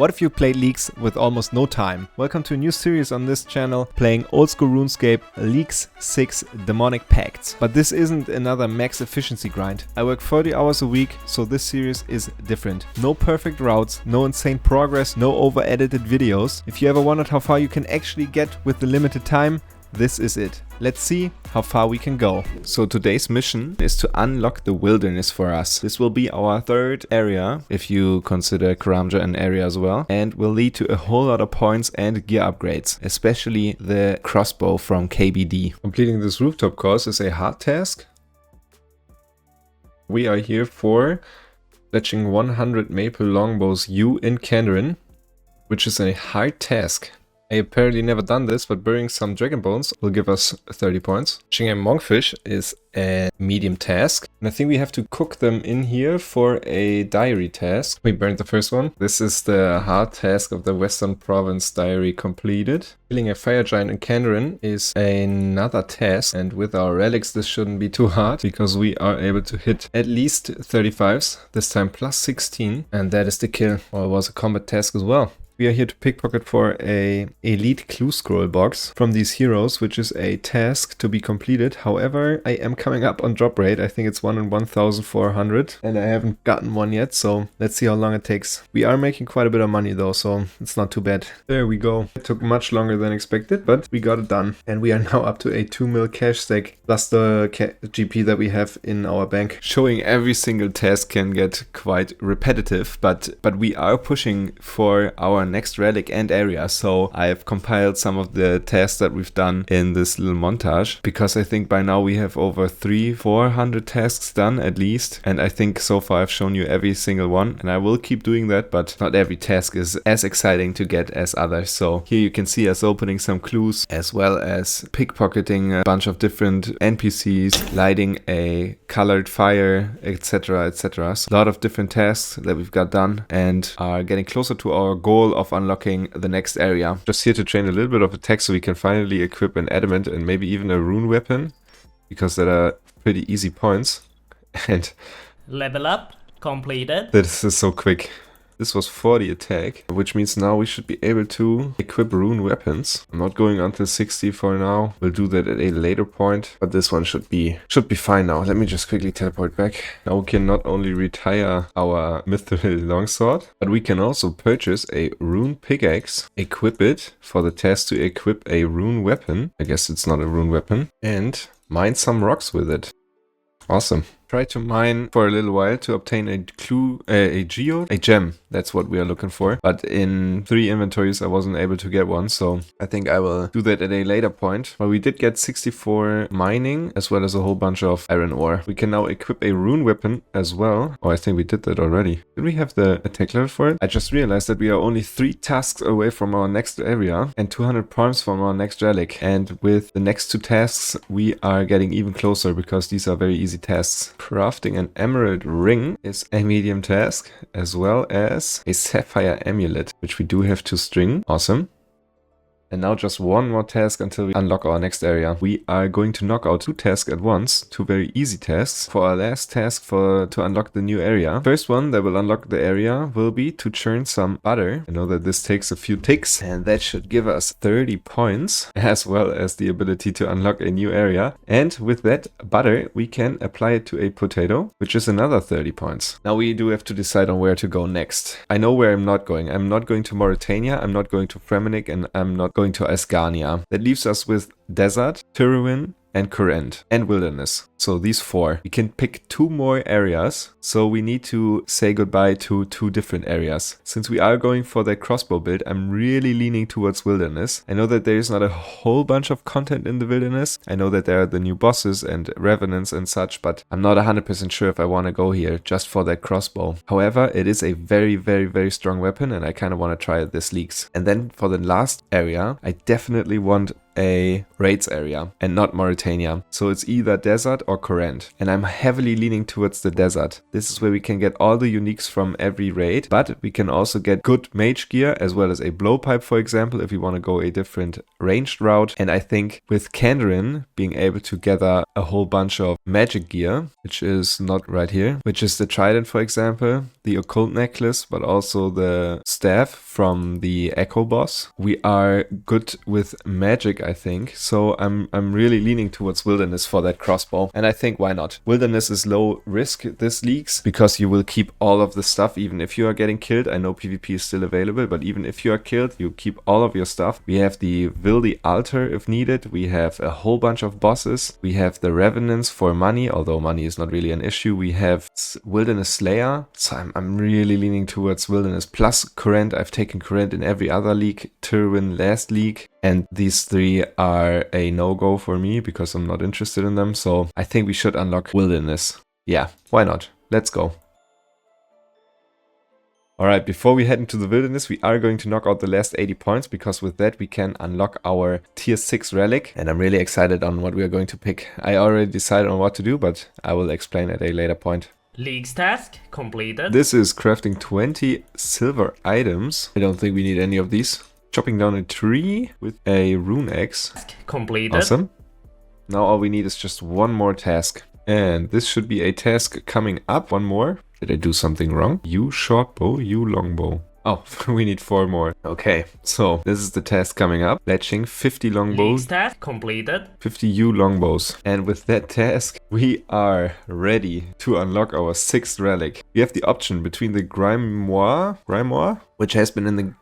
What if you played Leagues with almost no time? Welcome to a new series on this channel, playing Old School RuneScape Leagues 6 Demonic Pacts. But this isn't another max efficiency grind. I work 40 hours a week, so this series is different. No perfect routes, no insane progress, no over-edited videos. If you ever wondered how far you can actually get with the limited time, this is it. Let's see how far we can go. So today's mission is to unlock the wilderness for us. This will be our third area, if you consider Karamja an area as well, and will lead to a whole lot of points and gear upgrades, especially the crossbow from KBD. Completing this rooftop course is a hard task. We are here for fetching 100 maple longbows U in Kandarin, which is a hard task. I apparently never done this, but burying some dragon bones will give us 30 points. Catching a monkfish is a medium task. And I think we have to cook them in here for a diary task. We burned the first one. This is the hard task of the Western Province diary completed. Killing a fire giant in Kandarin is another task. And with our relics, this shouldn't be too hard because we are able to hit at least 35s, this time plus 16. And that is the kill. Or it was a combat task as well. We are here to pickpocket for a elite clue scroll box from these heroes, which is a task to be completed. However, I am coming up on drop rate. I think it's 1 in 1,400 and I haven't gotten one yet, so let's see how long it takes. We are making quite a bit of money though, so it's not too bad. There we go. It took much longer than expected, but we got it done. And we are now up to a 2 mil cash stack plus the GP that we have in our bank. Showing every single task can get quite repetitive, but we are pushing for our next relic and area, so I have compiled some of the tasks that we've done in this little montage, because I think by now we have over 300-400 tasks done at least, and I think so far I've shown you every single one, and I will keep doing that, but not every task is as exciting to get as others. So here you can see us opening some clues, as well as pickpocketing a bunch of different NPCs, lighting a colored fire, etc, etc. So a lot of different tasks that we've got done and are getting closer to our goal of unlocking the next area. Just here to train a little bit of attack so we can finally equip an adamant and maybe even a rune weapon, because that are pretty easy points. And level up completed. This is so quick. This was 40 attack, which means now we should be able to equip rune weapons. I'm not going until 60 for now. We'll do that at a later point, but this one should be fine now. Let me just quickly teleport back. Now we can not only retire our mithril longsword, but we can also purchase a rune pickaxe, equip it for the task to equip a rune weapon. I guess it's not a rune weapon, and mine some rocks with it. Awesome. Try to mine for a little while to obtain a clue, a gem. That's what we are looking for. But in 3 inventories, I wasn't able to get one. So I think I will do that at a later point. But we did get 64 mining, as well as a whole bunch of iron ore. We can now equip a rune weapon as well. Oh, I think we did that already. Did we have the attack level for it? I just realized that we are only 3 tasks away from our next area and 200 points from our next relic. And with the next 2 tasks, we are getting even closer because these are very easy tasks. Crafting an emerald ring is a medium task, as well as a sapphire amulet, which we do have to string. Awesome. And now just one more task until we unlock our next area. We are going to knock out 2 tasks at once, 2 very easy tasks for our last task to unlock the new area. First one that will unlock the area will be to churn some butter. I know that this takes a few ticks, and that should give us 30 points, as well as the ability to unlock a new area. And with that butter, we can apply it to a potato, which is another 30 points. Now we do have to decide on where to go next. I know where I'm not going. I'm not going to Mauritania, I'm not going to Fremennik, and I'm not going to Ascania. That leaves us with desert, Turuin, and Current, and wilderness. So these 4. We can pick 2 more areas, so we need to say goodbye to 2 different areas. Since we are going for the crossbow build, I'm really leaning towards wilderness. I know that there is not a whole bunch of content in the wilderness. I know that there are the new bosses and revenants and such, but I'm not 100% sure if I want to go here just for that crossbow. However, it is a very, very, very strong weapon, and I kind of want to try this Leagues. And then for the last area, I definitely want a raids area and not Mauritania. So it's either desert or Courant. And I'm heavily leaning towards the desert. This is where we can get all the uniques from every raid, but we can also get good mage gear as well as a blowpipe, for example, if we want to go a different ranged route. And I think with Kandarin being able to gather a whole bunch of magic gear, which is not right here, which is the trident, for example, the occult necklace, but also the staff from the Echo boss, we are good with magic, I think. So I'm really leaning towards Wilderness for that crossbow. And I think why not? Wilderness is low risk this leagues because you will keep all of the stuff even if you are getting killed. I know PvP is still available, but even if you are killed, you keep all of your stuff. We have the Wildy Altar if needed. We have a whole bunch of bosses. We have the Revenants for money, although money is not really an issue. We have Wilderness Slayer. So I'm really leaning towards Wilderness. Plus Courant. I've taken Courant in every other league. Tyrwin last league. And these three are a no-go for me because I'm not interested in them. So I think we should unlock Wilderness. Yeah, why not? Let's go. Alright, before we head into the Wilderness, we are going to knock out the last 80 points because with that we can unlock our tier 6 relic. And I'm really excited on what we are going to pick. I already decided on what to do, but I will explain at a later point. League's task completed. This is crafting 20 silver items. I don't think we need any of these. Chopping down a tree with a rune axe. Completed. Awesome. Now all we need is just one more task. And this should be a task coming up. One more. Did I do something wrong? You short bow, you long bow. Oh, we need 4 more. Okay, so this is the task coming up. Fletching 50 longbows. Task completed. 50 U longbows. And with that task, we are ready to unlock our 6th relic. We have the option between the Grimoire, which has been in the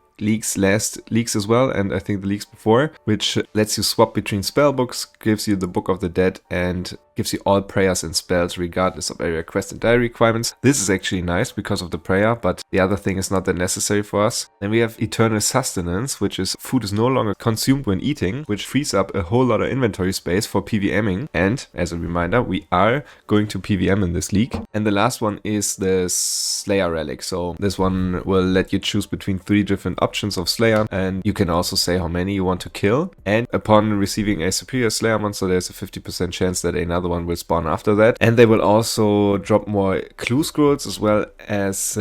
last leagues as well, and I think the leagues before, which lets you swap between spell books, gives you the Book of the Dead, and gives you all prayers and spells regardless of area quest and diary requirements. This is actually nice because of the prayer, but the other thing is not that necessary for us. Then we have Eternal Sustenance, which is food is no longer consumed when eating, which frees up a whole lot of inventory space for PVMing. And as a reminder, we are going to PVM in this league. And the last one is the Slayer Relic. So this one will let you choose between 3 different options of Slayer, and you can also say how many you want to kill. And upon receiving a superior Slayer monster, there's a 50% chance that another one will spawn after that. And they will also drop more clue scrolls as well as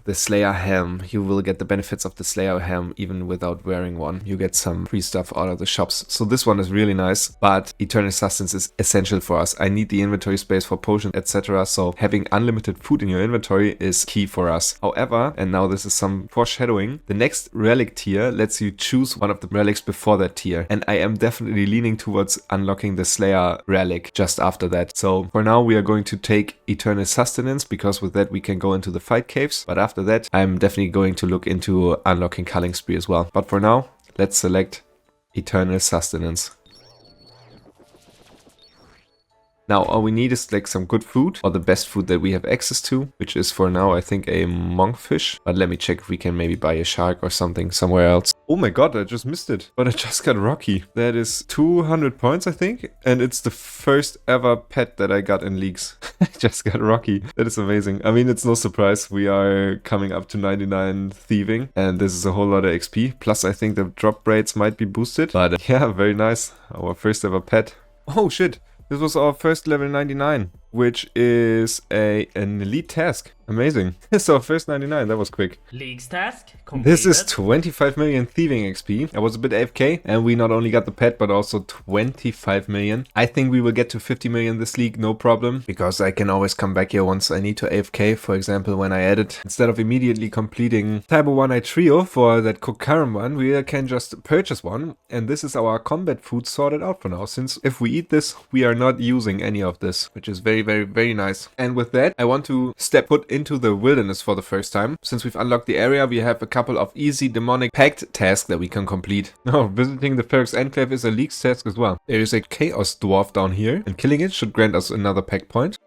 the Slayer Helm. You will get the benefits of the Slayer Helm even without wearing one. You get some free stuff out of the shops. So this one is really nice, but Eternal Sustenance is essential for us. I need the inventory space for potions, etc. So having unlimited food in your inventory is key for us. However, and now this is some foreshadowing, the next relic tier lets you choose one of the relics before that tier. And I am definitely leaning towards unlocking the Slayer relic just after that. So for now, we are going to take Eternal Sustenance because with that we can go into the fight caves. But after that, I'm definitely going to look into unlocking Culling Spree as well. But for now, let's select Eternal Sustenance. Now all we need is like some good food, or the best food that we have access to, which is for now I think a monkfish. But let me check if we can maybe buy a shark or something somewhere else. Oh my god, I just missed it. But I just got Rocky. That is 200 points I think. And it's the first ever pet that I got in leagues. I just got Rocky. That is amazing. I mean, it's no surprise. We are coming up to 99 thieving. And this is a whole lot of XP. Plus I think the drop rates might be boosted. But yeah, very nice. Our first ever pet. Oh shit. This was our first level 99, which is an elite task. Amazing. So first 99, that was quick. League's task completed. This is 25 million thieving XP. I was a bit AFK and we not only got the pet but also 25 million. I think we will get to 50 million this league, no problem. Because I can always come back here once I need to AFK. For example, when I edit, instead of immediately completing Tybo 1 Trio for that Kokaram one, we can just purchase one. And this is our combat food sorted out for now. Since if we eat this, we are not using any of this, which is very, very, very nice. And with that, I want to step foot into the wilderness for the first time. Since we've unlocked the area, we have a couple of easy demonic pact tasks that we can complete. Now, visiting the Ferox Enclave is a league's task as well. There is a chaos dwarf down here, and killing it should grant us another pact point.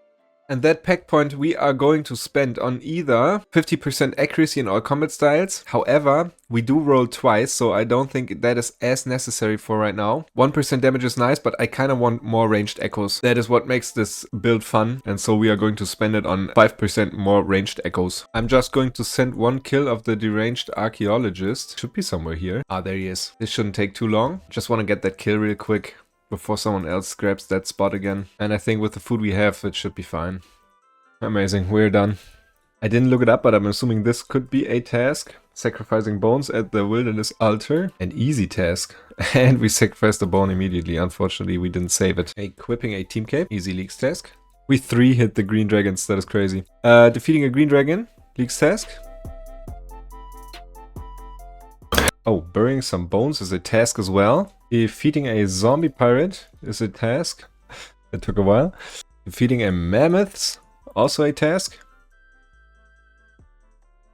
And that pact point we are going to spend on either 50% accuracy in all combat styles. However, we do roll twice, so I don't think that is as necessary for right now. 1% damage is nice, but I kind of want more ranged echoes. That is what makes this build fun, and so we are going to spend it on 5% more ranged echoes. I'm just going to send one kill of the deranged archaeologist. Should be somewhere here. Ah, there he is. This shouldn't take too long. Just want to get that kill real quick before someone else grabs that spot again. And I think with the food we have, it should be fine. Amazing, we're done. I didn't look it up, but I'm assuming this could be a task. Sacrificing bones at the wilderness altar. An easy task. And we sacrificed the bone immediately. Unfortunately, we didn't save it. Equipping a team cape. Easy leaks task. We 3 hit the green dragons. That is crazy. Defeating a green dragon. Leaks task. Oh, burying some bones is a task as well. Defeating a zombie pirate is a task. It took a while. Defeating a mammoth, also a task.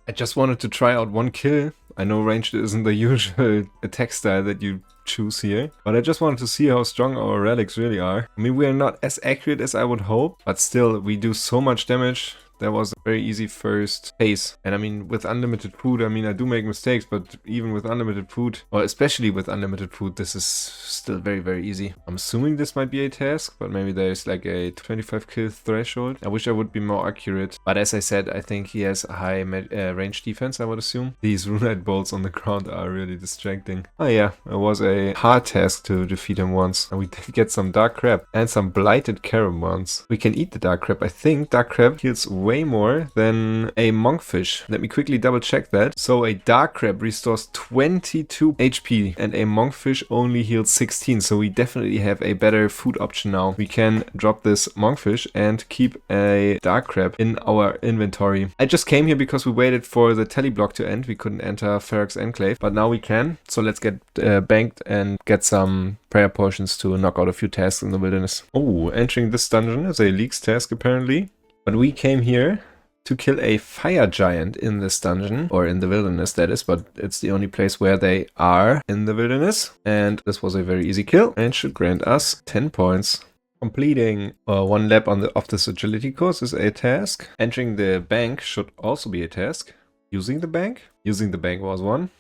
I just wanted to try out one kill. I know ranged isn't the usual attack style that you choose here, but I just wanted to see how strong our relics really are. I mean, we are not as accurate as I would hope, but still, we do so much damage. That was a very easy first phase. And I mean, with unlimited food, I mean, I do make mistakes, but even with unlimited food, or especially with unlimited food, this is still very, very easy. I'm assuming this might be a task, but maybe there's like a 25 kill threshold. I wish I would be more accurate. But as I said, I think he has a high range defense, I would assume. These runite bolts on the ground are really distracting. Oh yeah, it was a hard task to defeat him once. And we did get some dark crab and some blighted carom once. We can eat the dark crab. I think dark crab heals way more than a monkfish. Let me quickly double check that. So a dark crab restores 22 HP and a monkfish only heals 16. So we definitely have a better food option now. We can drop this monkfish and keep a dark crab in our inventory. I just came here because we waited for the tele block to end. We couldn't enter Ferox Enclave, but now we can. So let's get banked and get some prayer potions to knock out a few tasks in the wilderness. Oh, entering this dungeon is a leaks task apparently. But we came here to kill a fire giant in this dungeon, or in the wilderness that is, but it's the only place where they are in the wilderness. And this was a very easy kill and should grant us 10 points. Completing one lap of this agility course is a task. Entering the bank should also be a task. Using the bank was one.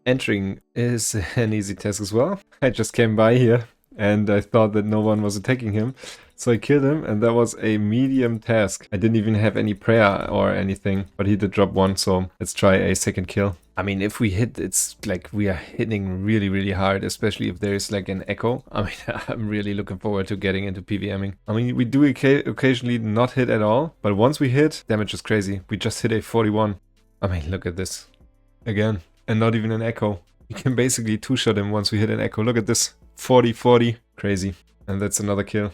Entering is an easy task as well. I just came by here and I thought that no one was attacking him. So I killed him, and that was a medium task. I didn't even have any prayer or anything, but he did drop one, so let's try a second kill. I mean, if we hit, it's like we are hitting really, really hard, especially if there is like an echo. I mean, I'm really looking forward to getting into PVMing. I mean, we do occasionally not hit at all, but once we hit, damage is crazy. We just hit a 41. I mean, look at this. Again, and not even an echo. We can basically two-shot him once we hit an echo. Look at this. 40-40. Crazy. And that's another kill.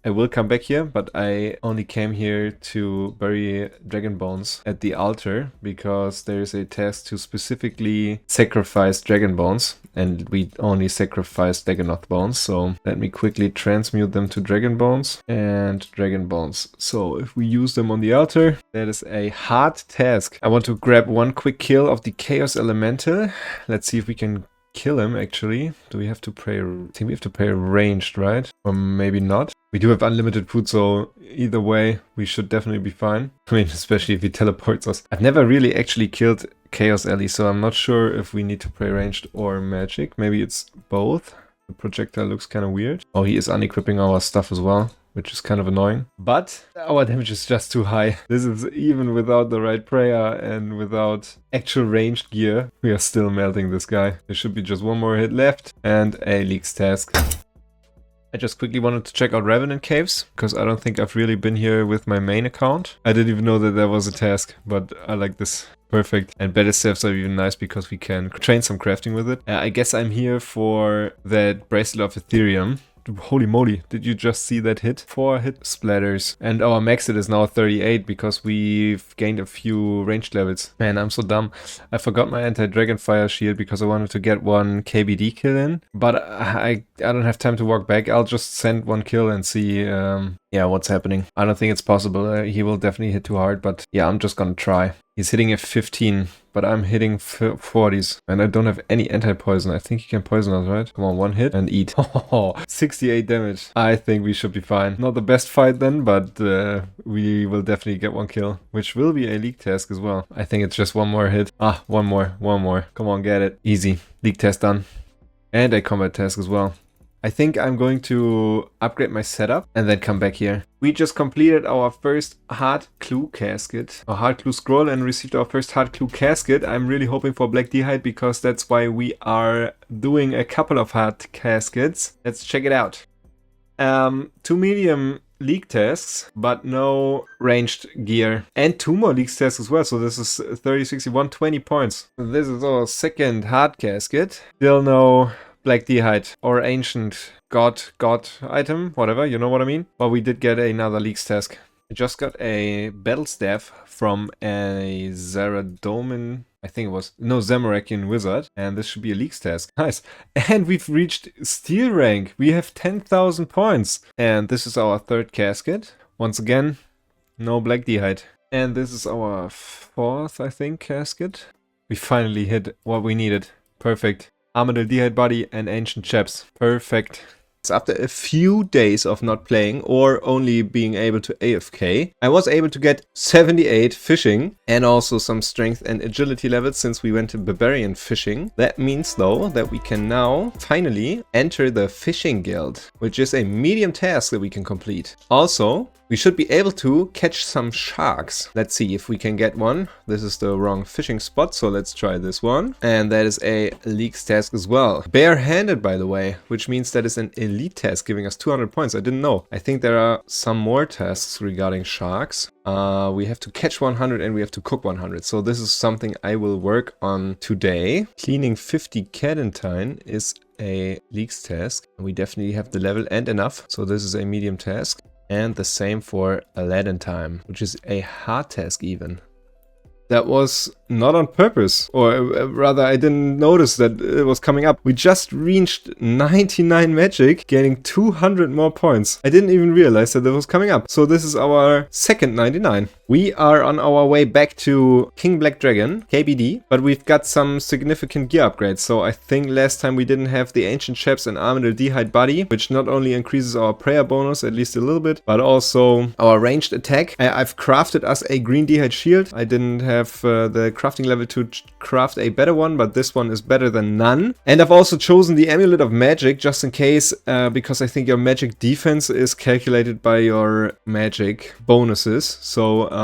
I will come back here, but I only came here to bury dragon bones at the altar because there is a task to specifically sacrifice dragon bones, and we only sacrificed Dagonoth bones. So let me quickly transmute them to dragon bones and dragon bones. So if we use them on the altar, that is a hard task. I want to grab one quick kill of the Chaos Elemental. Let's see if we can kill him actually. Do we have to pray? I think we have to pray ranged, right? Or maybe not. We do have unlimited food, so either way, we should definitely be fine. I mean, especially if he teleports us. I've never really actually killed Chaos Ellie, so I'm not sure if we need to pray ranged or magic. Maybe it's both. The projectile looks kind of weird. Oh, he is unequipping our stuff as well, which is kind of annoying. But our damage is just too high. This is even without the right prayer and without actual ranged gear. We are still melting this guy. There should be just one more hit left and a leaks task. I just quickly wanted to check out Revenant Caves, because I don't think I've really been here with my main account. I didn't even know that there was a task, but I like this. Perfect. And battle staffs are even nice because we can train some crafting with it. I guess I'm here for that Bracelet of Ethereum. Holy moly, did you just see that hit? 4 hit splatters. And our max hit is now 38 because we've gained a few ranged levels. Man, I'm so dumb. I forgot my anti-dragon fire shield because I wanted to get one KBD kill in. But I don't have time to walk back. I'll just send one kill and see. Yeah, Yeah, what's happening? I don't think it's possible. He will definitely hit too hard, but yeah, I'm just gonna try. He's hitting a 15, but I'm hitting 40s, and I don't have any anti-poison. I think he can poison us, right? Come on, one hit and eat. 68 damage. I think we should be fine. Not the best fight then, but we will definitely get one kill, which will be a league task as well. I think it's just one more hit. Ah, one more. Come on, get it. Easy. League task done. And a combat task as well. I think I'm going to upgrade my setup and then come back here. We just completed our first hard clue casket, a hard clue scroll, and received our first hard clue casket. I'm really hoping for black d'hide because that's why we are doing a couple of hard caskets. Let's check it out. 2 medium league tasks, but no ranged gear. And 2 more league tasks as well. So this is 30, 60, 120 points. This is our second hard casket. Still no black d'hide or ancient god item, whatever, you know what I mean. But we did get another leagues task. I just got a battle staff from a Zaradomin, I think it was, no, Zamorakian wizard, and this should be a leagues task. Nice. And we've reached steel rank. We have 10,000 points. And this is our third casket. Once again, no black d'hide. And this is our fourth, I think, casket. We finally hit what we needed. Perfect. Armadillo d'hide body and ancient chaps. Perfect. After a few days of not playing or only being able to AFK, I was able to get 78 fishing and also some strength and agility levels since we went to barbarian fishing. That means though that we can now finally enter the fishing guild, which is a medium task that we can complete. Also, we should be able to catch some sharks. Let's see if we can get one. This is the wrong fishing spot, so let's try this one. And that is a leagues task as well. Barehanded, by the way, which means that is an elite task giving us 200 points. I didn't know. I think there are some more tasks regarding sharks. We have to catch 100 and we have to cook 100. So this is something I will work on today. Cleaning 50 cadentine is a leagues task. We definitely have the level and enough. So this is a medium task. And the same for Aladdin time, which is a hard task even. That was not on purpose, or rather I didn't notice that it was coming up. We just reached 99 magic, gaining 200 more points. I didn't even realize that it was coming up. So this is our second 99. We are on our way back to King Black Dragon, KBD, but we've got some significant gear upgrades. So I think last time we didn't have the Ancient Chaps and Armadillo d'hide body, which not only increases our prayer bonus at least a little bit, but also our ranged attack. I've crafted us a green d'hide shield. I didn't have the crafting level to craft a better one, but this one is better than none. And I've also chosen the Amulet of Magic just in case, because I think your magic defense is calculated by your magic bonuses. So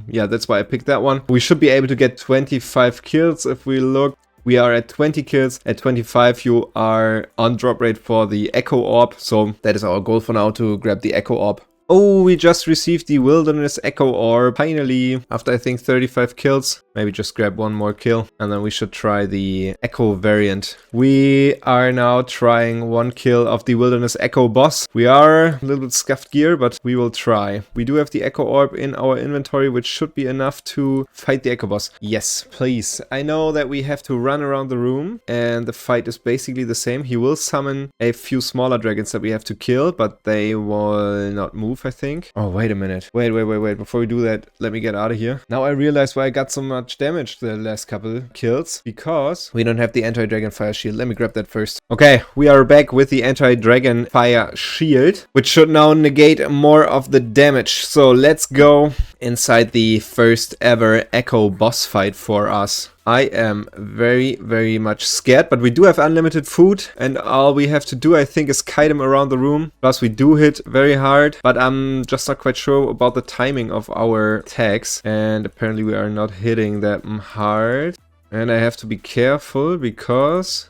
yeah, that's why I picked that one. We should be able to get 25 kills if we look. We are at 20 kills. At 25 you are on drop rate for the Echo Orb. So that is our goal for now, to grab the Echo Orb. Oh, we just received the Wilderness Echo Orb. Finally, after I think 35 kills. Maybe just grab one more kill and then we should try the Echo variant. We are now trying one kill of the Wilderness Echo boss. We are a little bit scuffed gear, but we will try. We do have the Echo Orb in our inventory, which should be enough to fight the Echo boss. Yes, please. I know that we have to run around the room and the fight is basically the same. He will summon a few smaller dragons that we have to kill, but they will not move, I think. Oh, wait a minute. Wait. Before we do that, let me get out of here. Now I realize why I got so much damage the last couple kills, because we don't have the anti-dragon fire shield. Let me grab that first. Okay, we are back with the anti-dragon fire shield, which should now negate more of the damage. So let's go inside the first ever Echo boss fight for us. I am very much scared, but we do have unlimited food and all we have to do, I think, is kite him around the room. Plus we do hit very hard, but I'm just not quite sure about the timing of our attacks, and apparently we are not hitting that hard. And I have to be careful because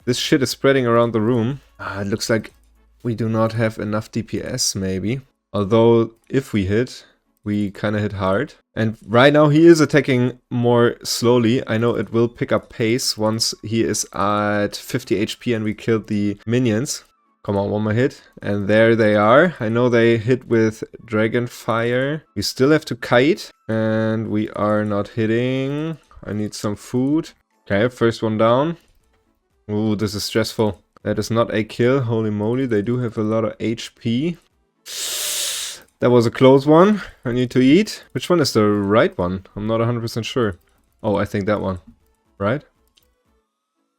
this shit is spreading around the room. It looks like we do not have enough DPS maybe, although if we hit, we kind of hit hard. And right now he is attacking more slowly. I know it will pick up pace once he is at 50 HP and we killed the minions. Come on, one more hit. And there they are. I know they hit with Dragon Fire. We still have to kite. And we are not hitting. I need some food. Okay, first one down. Ooh, this is stressful. That is not a kill. Holy moly, they do have a lot of HP. That was a close one. I need to eat. Which one is the right one? I'm not 100% sure. Oh, I think that one. Right?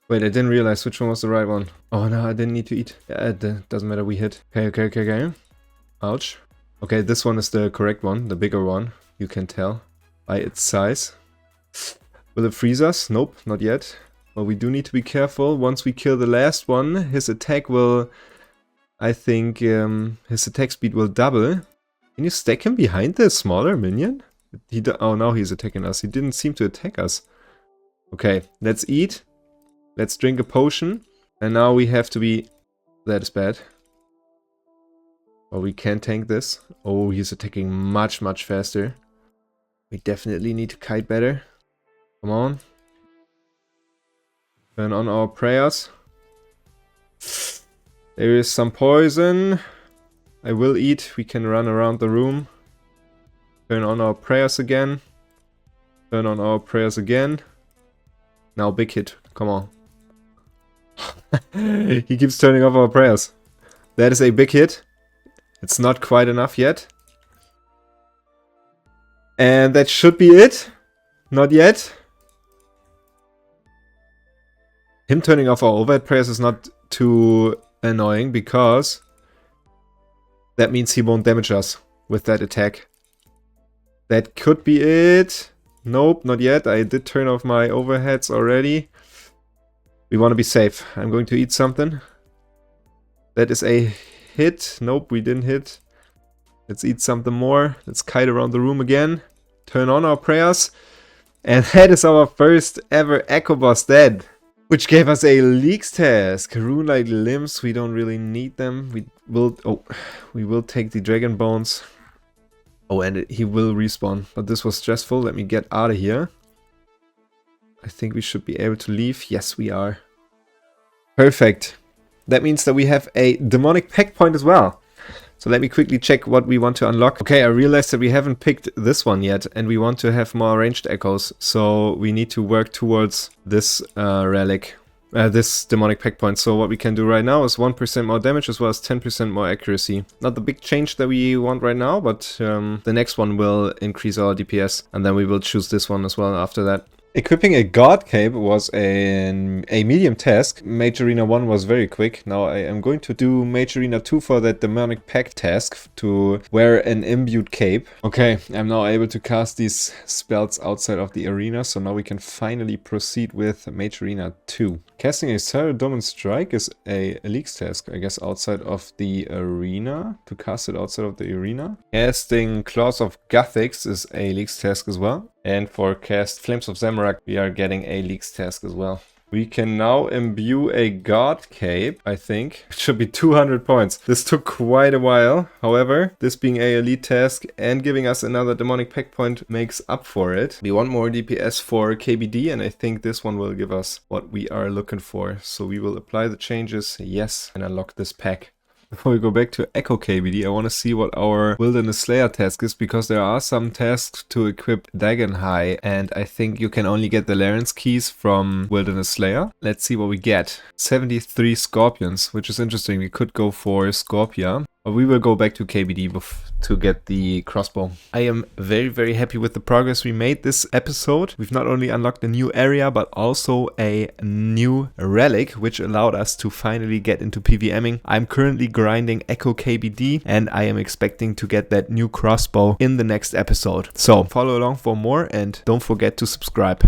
Wait, I didn't realize which one was the right one. Oh no, I didn't need to eat. Yeah, it doesn't matter, we hit. Okay. Ouch. Okay, this one is the correct one, the bigger one. You can tell by its size. Will it freeze us? Nope, not yet. Well, we do need to be careful. Once we kill the last one, his attack will... I think his attack speed will double. Can you stack him behind the smaller minion? Oh, now he's attacking us. He didn't seem to attack us. Okay, let's eat. Let's drink a potion. And now we have to be... That is bad. Oh, we can tank this. Oh, he's attacking much faster. We definitely need to kite better. Come on. Turn on our prayers. There is some poison. I will eat. We can run around the room. Turn on our prayers again. Turn on our prayers again. Now big hit. Come on. He keeps turning off our prayers. That is a big hit. It's not quite enough yet. And that should be it. Not yet. Him turning off our overhead prayers is not too annoying because that means he won't damage us with that attack. That could be it. Nope, not yet. I did turn off my overheads already. We want to be safe. I'm going to eat something. That is a hit. Nope, we didn't hit. Let's eat something more. Let's kite around the room again. Turn on our prayers. And that is our first ever Echo Boss dead. Which gave us a leaks task. Rune-like limbs, we don't really need them. We will take the dragon bones. Oh, and he will respawn. But this was stressful. Let me get out of here. I think we should be able to leave. Yes, we are. Perfect. That means that we have a demonic pact point as well. So let me quickly check what we want to unlock. Okay, I realized that we haven't picked this one yet, and we want to have more ranged echoes. So we need to work towards this relic, this demonic pact point. So what we can do right now is 1% more damage as well as 10% more accuracy. Not the big change that we want right now, but the next one will increase our DPS, and then we will choose this one as well after that. Equipping a God Cape was a medium task. Mage Arena 1 was very quick. Now I am going to do Mage Arena 2 for that Demonic Pact task to wear an imbued cape. Okay, I'm now able to cast these spells outside of the arena, so now we can finally proceed with Mage Arena 2. Casting a Saradomin Strike is a leaks task, I guess, outside of the arena. To cast it outside of the arena. Casting Claws of Guthix is a leaks task as well. And for cast Flames of Zamorak, we are getting a leaks task as well. We can now imbue a God Cape, I think. It should be 200 points. This took quite a while. However, this being a elite task and giving us another demonic pact point makes up for it. We want more DPS for KBD, and I think this one will give us what we are looking for. So we will apply the changes, yes, and unlock this pack. Before we go back to Echo KBD, I want to see what our Wilderness Slayer task is, because there are some tasks to equip Dagon High, and I think you can only get the Laren's keys from Wilderness Slayer. Let's see what we get. 73 Scorpions, which is interesting. We could go for Scorpia, but we will go back to KBD to get the crossbow. I am very happy with the progress we made this episode. We've not only unlocked a new area, but also a new relic, which allowed us to finally get into PVMing. I'm currently grinding Echo KBD, and I am expecting to get that new crossbow in the next episode. So follow along for more, and don't forget to subscribe.